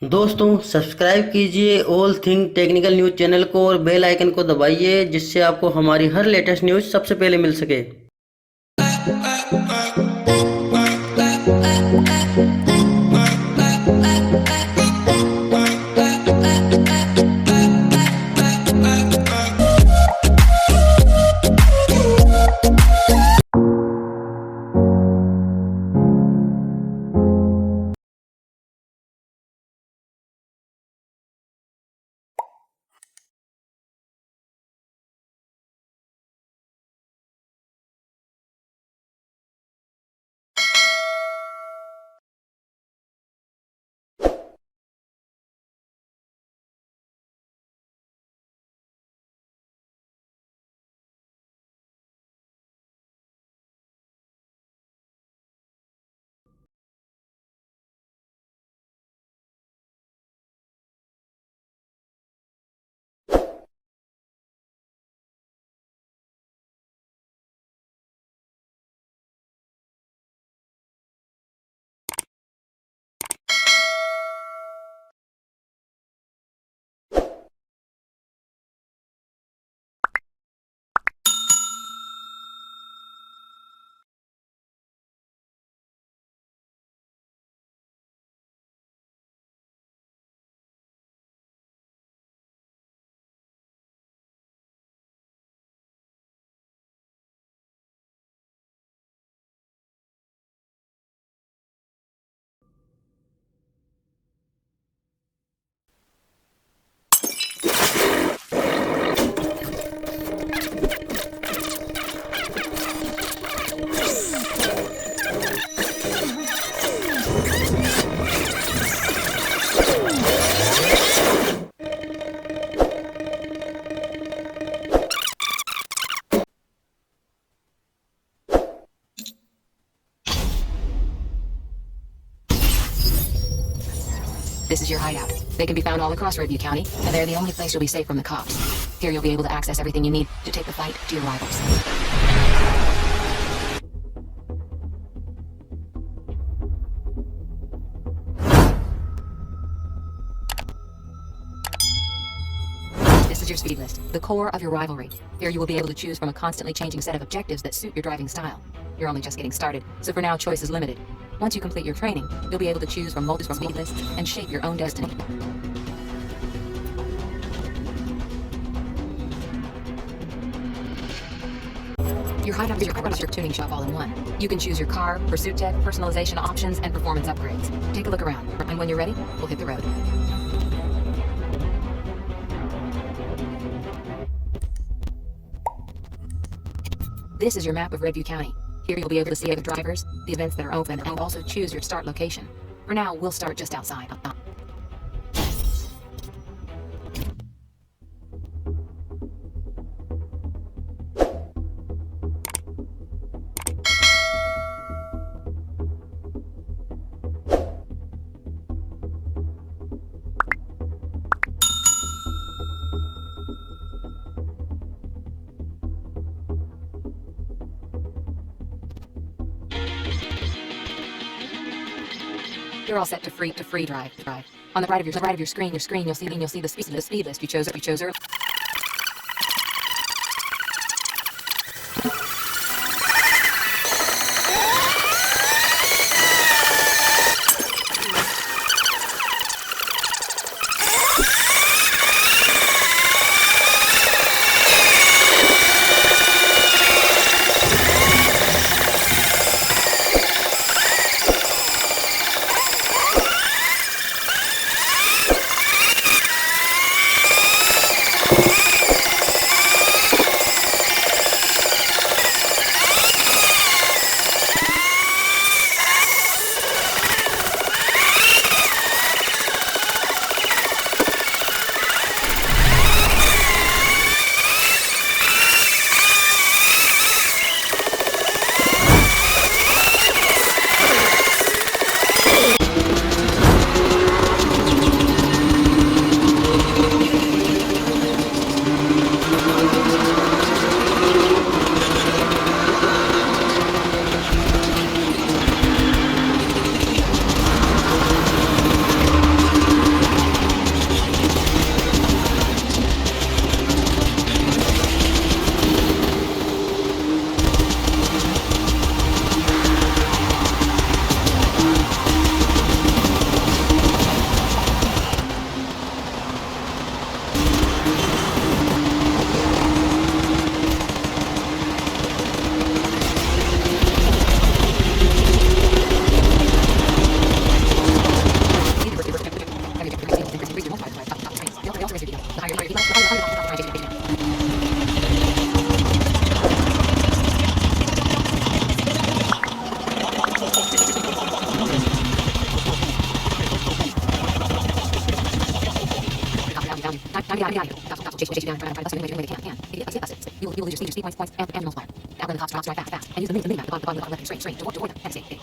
दोस्तों सब्सक्राइब कीजिए all thing technical news channel को और बेल आइकन को दबाइए जिससे आपको हमारी हर लेटेस्ट न्यूज़ सबसे पहले मिल सके। This is your hideout. They can be found all across Redview County, and they're the only place you'll be safe from the cops. Here you'll be able to access everything you need to take the fight to your rivals. This is your speed list, the core of your rivalry. Here you will be able to choose from a constantly changing set of objectives that suit your driving style. You're only just getting started, so for now choice is limited. Once you complete your training, you'll be able to choose from multiple speed lists and shape your own destiny. Your hideout is your tuning shop all in one. You can choose your car, pursuit tech, personalization options, and performance upgrades. Take a look around, and when you're ready, we'll hit the road. This is your map of Redview County. Here you'll be able to see the drivers, the events that are open, and also choose your start location. For now, we'll start just outside. You're all set to free drive. On the right of your screen, you'll see the speed list you chose earlier. get out of here. Cops will chase you down and try to bust you any way they can. You will lose your speed points and your multiplier. Now the cops drive fast. And use the mini map, the bottom left screen to avoid them and escape.